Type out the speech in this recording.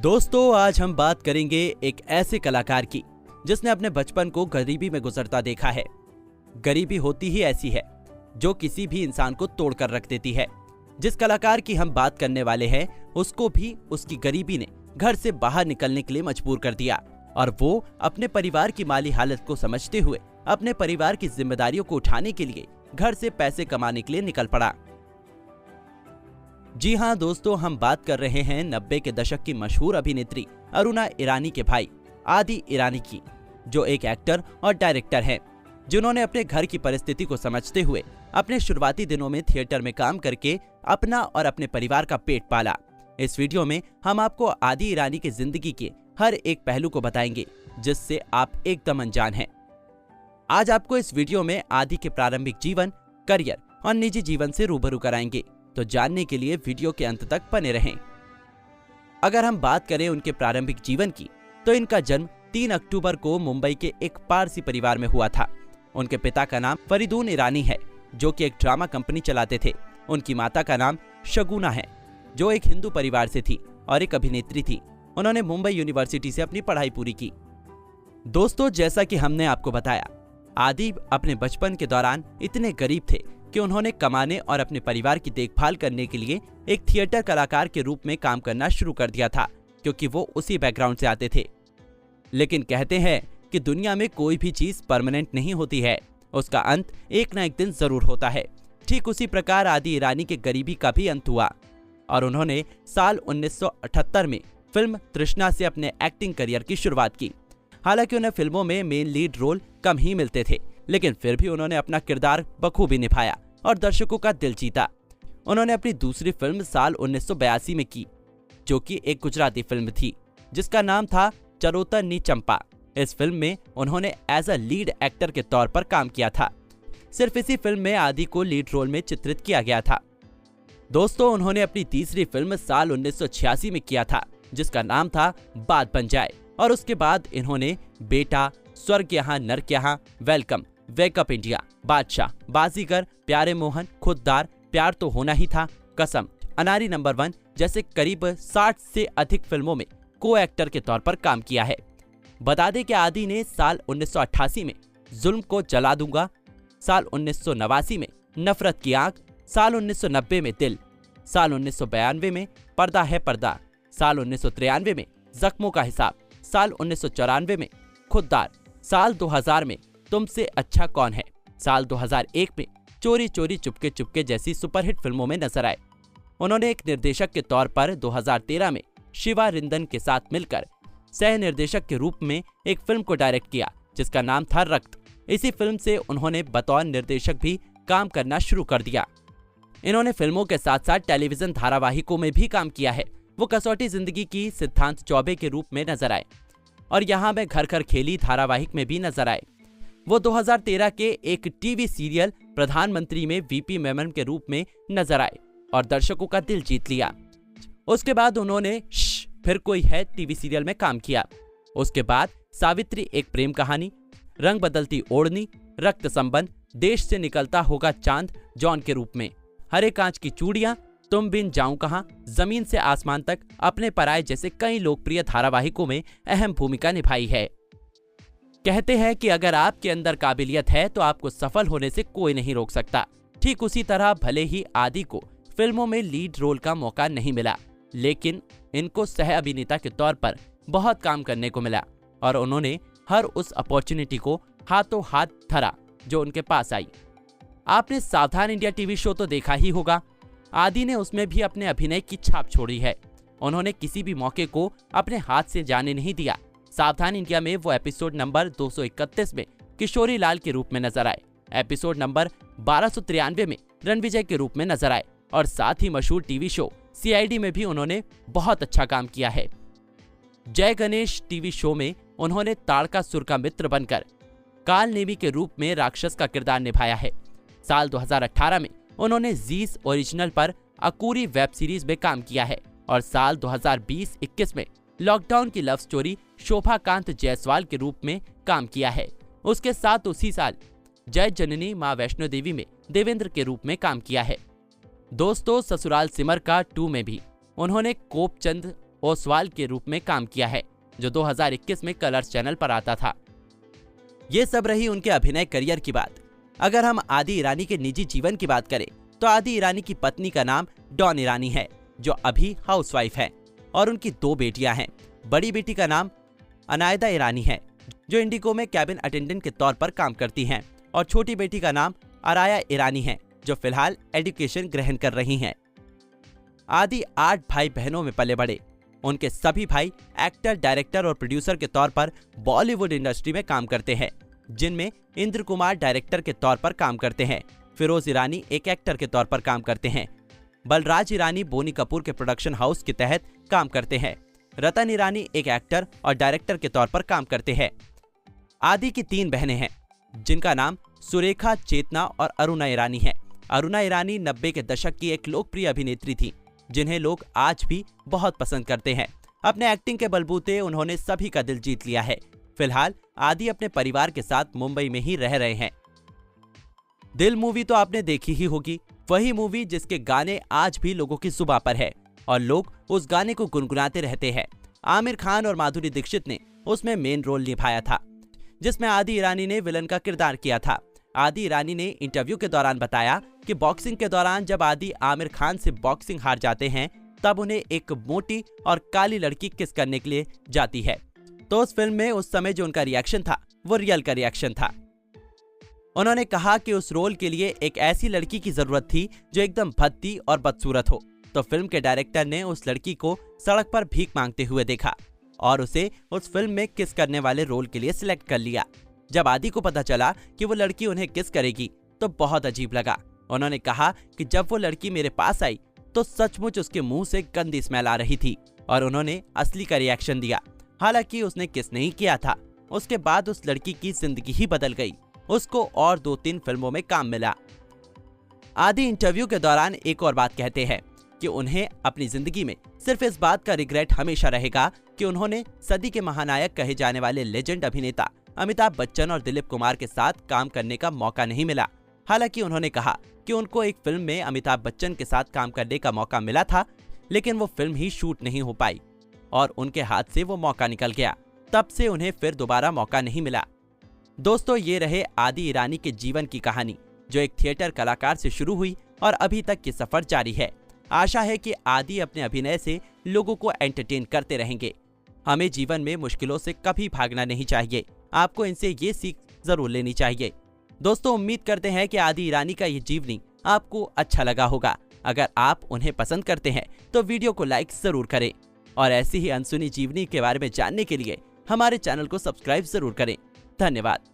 दोस्तों, आज हम बात करेंगे एक ऐसे कलाकार की जिसने अपने बचपन को गरीबी में गुजरता देखा है। गरीबी होती ही ऐसी है जो किसी भी इंसान को तोड़कर रख देती है। जिस कलाकार की हम बात करने वाले हैं उसको भी उसकी गरीबी ने घर से बाहर निकलने के लिए मजबूर कर दिया और वो अपने परिवार की माली हालत को समझते हुए अपने परिवार की जिम्मेदारियों को उठाने के लिए घर से पैसे कमाने के लिए निकल पड़ा। जी हाँ दोस्तों, हम बात कर रहे हैं 90 के दशक की मशहूर अभिनेत्री अरुणा ईरानी के भाई आदि ईरानी की, जो एक एक्टर और डायरेक्टर हैं, जिन्होंने अपने घर की परिस्थिति को समझते हुए अपने शुरुआती दिनों में थिएटर में काम करके अपना और अपने परिवार का पेट पाला। इस वीडियो में हम आपको आदि ईरानी की जिंदगी के हर एक पहलू को बताएंगे जिससे आप एकदम अनजान हैं। आज आपको इस वीडियो में आदि के प्रारंभिक जीवन, करियर और निजी जीवन से रूबरू कराएंगे, तो जानने के लिए वीडियो के अंत तक बने रहें। अगर हम बात करें उनके प्रारंभिक जीवन की, तो इनका जन्म 3 अक्टूबर को मुंबई के एक पारसी परिवार में हुआ था। उनके पिता का नाम फरीदून ईरानी है, जो कि एक ड्रामा कंपनी चलाते थे। उनकी माता का नाम शगुना है, जो एक हिंदू परिवार से थी और एक अभिनेत्री थी। उन्होंने मुंबई यूनिवर्सिटी से अपनी पढ़ाई पूरी की। दोस्तों, जैसा कि हमने आपको बताया, आदि अपने बचपन के दौरान इतने गरीब थे कि उन्होंने कमाने और अपने परिवार की देखभाल करने के लिए एक थिएटर कलाकार के रूप में काम करना शुरू कर दिया था, क्योंकि वो उसी बैकग्राउंड से आते थे। लेकिन कहते हैं कि दुनिया में कोई भी चीज परमानेंट नहीं होती है, उसका अंत एक ना एक दिन जरूर होता है। ठीक उसी प्रकार आदि ईरानी के गरीबी का भी अंत हुआ और उन्होंने साल 1978 में फिल्म तृष्णा से अपने एक्टिंग करियर की शुरुआत की। हालांकि उन्हें फिल्मों में मेन लीड रोल कम ही मिलते थे, लेकिन फिर भी उन्होंने अपना किरदार बखूबी निभाया और दर्शकों का दिल जीता। उन्होंने अपनी दूसरी फिल्म साल 1982 में की, जो कि एक गुजराती फिल्म थी जिसका नाम था चरोतर नी चंपा। इस फिल्म में उन्होंने एज अ लीड एक्टर के तौर पर काम किया था। सिर्फ इसी फिल्म में आदि को लीड रोल में चित्रित किया गया था। दोस्तों, उन्होंने अपनी तीसरी फिल्म साल 1986 में किया था, जिसका नाम था बात बन जाए, और उसके बाद इन्होंने बेटा, स्वर्ग यहाँ नर्क यहाँ, वेलकम, वेकअप इंडिया, बादशाह, बाजीगर, प्यारे मोहन, खुददार, प्यार तो होना ही था, कसम, अनारी नंबर 1 जैसे करीब 60 से अधिक फिल्मों में को एक्टर के तौर पर काम किया है। बता दें कि आदि ने साल 1988 में जुल्म को जला दूंगा, साल 1989 में नफरत की आंख, साल 1990 में दिल, साल 1992 में पर्दा है पर्दा, साल 1993 में जख्मों का हिसाब, साल 1994 में खुददार, साल 2000 में तुमसे अच्छा कौन है, साल 2001 में चोरी चोरी चुपके चुपके जैसी सुपरहिट फिल्मों में नजर आए। उन्होंने एक निर्देशक के तौर पर 2013 में शिवा रिंदन के साथ मिलकर सह निर्देशक के रूप में एक फिल्म को डायरेक्ट किया, जिसका नाम था रक्त। इसी फिल्म से उन्होंने बतौर निर्देशक भी काम करना शुरू कर दिया। इन्होंने फिल्मों के साथ साथ टेलीविजन धारावाहिकों में भी काम किया है। वो कसौटी जिंदगी की सिद्धांत चौबे के रूप में नजर आए और यहाँ मैं घर घर खेली धारावाहिक में भी नजर आए। वो 2013 के एक टीवी सीरियल प्रधानमंत्री में वीपी मेमन के रूप में नजर आए और दर्शकों का दिल जीत लिया। उसके बाद उन्होंने फिर कोई है टीवी सीरियल में काम किया। उसके बाद सावित्री एक प्रेम कहानी, रंग बदलती ओढ़नी, रक्त संबंध, देश से निकलता होगा चांद जॉन के रूप में, हरे कांच की चूड़ियां, तुम बिन जाऊं कहां, जमीन से आसमान तक, अपने पराये जैसे कई लोकप्रिय धारावाहिकों में अहम भूमिका निभाई है। कहते हैं कि अगर आपके अंदर काबिलियत है तो आपको सफल होने से कोई नहीं रोक सकता। ठीक उसी तरह भले ही आदि को फिल्मों में लीड रोल का मौका नहीं मिला, लेकिन इनको सह अभिनेता के तौर पर बहुत काम करने को मिला और उन्होंने हर उस अपॉर्चुनिटी को हाथों हाथ धरा जो उनके पास आई। आपने सावधान इंडिया टीवी शो तो देखा ही होगा। आदि ने उसमें भी अपने अभिनय की छाप छोड़ी है। उन्होंने किसी भी मौके को अपने हाथ से जाने नहीं दिया। सावधान इंडिया में वो एपिसोड नंबर 231 में किशोरी लाल के रूप में नजर आए, एपिसोड नंबर 1293 में रणविजय के रूप में नजर आए और साथ ही मशहूर टीवी शो सीआईडी में भी उन्होंने बहुत अच्छा काम किया है। जय गणेश टीवी शो में उन्होंने ताड़कासुर का मित्र बनकर काल नेमी के रूप में राक्षस का किरदार निभाया है। साल 2018 में उन्होंने जीस ओरिजिनल पर अकूरी वेब सीरीज में काम किया है और साल 2020-21 में लॉकडाउन की लव स्टोरी शोभाकांत जायसवाल के रूप में काम किया है। उसके साथ उसी साल जय जननी मां वैष्णो देवी में देवेंद्र के रूप में काम किया है। दोस्तों, ससुराल सिमर का 2 में भी उन्होंने कोपचंद ओसवाल के रूप में काम किया है, जो 2021 में कलर्स चैनल पर आता था। ये सब रही उनके अभिनय करियर की बात। अगर हम आदि ईरानी के निजी जीवन की बात करें तो आदि ईरानी की पत्नी का नाम डॉन ईरानी है, जो अभी हाउसवाइफ है, और उनकी 2 बेटियां हैं। बड़ी बेटी का नाम अनायदा ईरानी है, जो इंडिगो में कैबिन अटेंडेंट के तौर पर काम करती हैं, और छोटी बेटी का नाम अराया ईरानी है, जो फिलहाल एजुकेशन ग्रहण कर रही हैं। आदि 8 भाई बहनों में पले बड़े। उनके सभी भाई एक्टर, डायरेक्टर और प्रोड्यूसर के तौर पर बॉलीवुड इंडस्ट्री में काम करते हैं, जिनमें इंद्र कुमार डायरेक्टर के तौर पर काम करते हैं, फिरोज ईरानी एक एक्टर के तौर पर काम करते हैं, बलराज ईरानी बोनी कपूर के प्रोडक्शन हाउस के तहत काम करते हैं, रतन ईरानी एक एक्टर और डायरेक्टर के तौर पर काम करते हैं। आदि की 3 बहनें हैं, जिनका नाम सुरेखा, चेतना और अरुणा ईरानी है। अरुणा ईरानी 90 के दशक की एक लोकप्रिय अभिनेत्री थी, जिन्हें लोग आज भी बहुत पसंद करते हैं। अपने एक्टिंग के बलबूते उन्होंने सभी का दिल जीत लिया है। फिलहाल आदि अपने परिवार के साथ मुंबई में ही रह रहे हैं। दिल मूवी तो आपने देखी ही होगी, वही मूवी जिसके गाने आज भी लोगों की जुबान पर है और लोग उस गाने को गुनगुनाते रहते हैं। आमिर खान और माधुरी दीक्षित ने उसमें मेन रोल निभाया था, जिसमें आदि ईरानी ने विलन का किरदार किया था। आदि ईरानी ने इंटरव्यू के दौरान बताया कि बॉक्सिंग के दौरान जब आदि आमिर खान से बॉक्सिंग हार जाते हैं, तब उन्हें एक मोटी और काली लड़की किस करने के लिए जाती है। तो उस फिल्म में उस समय जो उनका रिएक्शन था वो रियल का रिएक्शन था। उन्होंने कहा कि उस रोल के लिए एक ऐसी लड़की की जरूरत थी जो एकदम भद्दी और बदसूरत हो। तो फिल्म के डायरेक्टर ने उस लड़की को सड़क पर भीख मांगते हुए देखा और उसे उस फिल्म में किस करने वाले रोल के लिए सिलेक्ट कर लिया। जब आदि को पता चला कि वो लड़की उन्हें किस करेगी तो बहुत अजीब लगा। उन्होंने कहा कि जब वो लड़की मेरे पास आई तो सचमुच उसके मुंह से गंदी स्मेल आ रही थी और उन्होंने असली का रिएक्शन दिया। हालांकि उसने किस नहीं किया था। उसके बाद उस लड़की की जिंदगी ही बदल गई। उसको और 2-3 फिल्मों में काम मिला। आदि इंटरव्यू के दौरान एक और बात कहते हैं कि उन्हें अपनी जिंदगी में सिर्फ इस बात का रिग्रेट हमेशा रहेगा कि उन्होंने सदी के महानायक कहे जाने वाले लेजेंड अभिनेता अमिताभ बच्चन और दिलीप कुमार के साथ काम करने का मौका नहीं मिला। हालांकि उन्होंने कहा कि उनको एक फिल्म में अमिताभ बच्चन के साथ काम करने का मौका मिला था, लेकिन वो फिल्म ही शूट नहीं हो पाई और उनके हाथ से वो मौका निकल गया। तब से उन्हें फिर दोबारा मौका नहीं मिला। दोस्तों, ये रहे आदि ईरानी के जीवन की कहानी, जो एक थिएटर कलाकार से शुरू हुई और अभी तक की सफर जारी है। आशा है कि आदि अपने अभिनय से लोगों को एंटरटेन करते रहेंगे। हमें जीवन में मुश्किलों से कभी भागना नहीं चाहिए। आपको इनसे ये सीख जरूर लेनी चाहिए। दोस्तों, उम्मीद करते हैं कि आदि ईरानी का ये जीवनी आपको अच्छा लगा होगा। अगर आप उन्हें पसंद करते हैं तो वीडियो को लाइक जरूर करें और ऐसी ही अनसुनी जीवनी के बारे में जानने के लिए हमारे चैनल को सब्सक्राइब जरूर करें। धन्यवाद।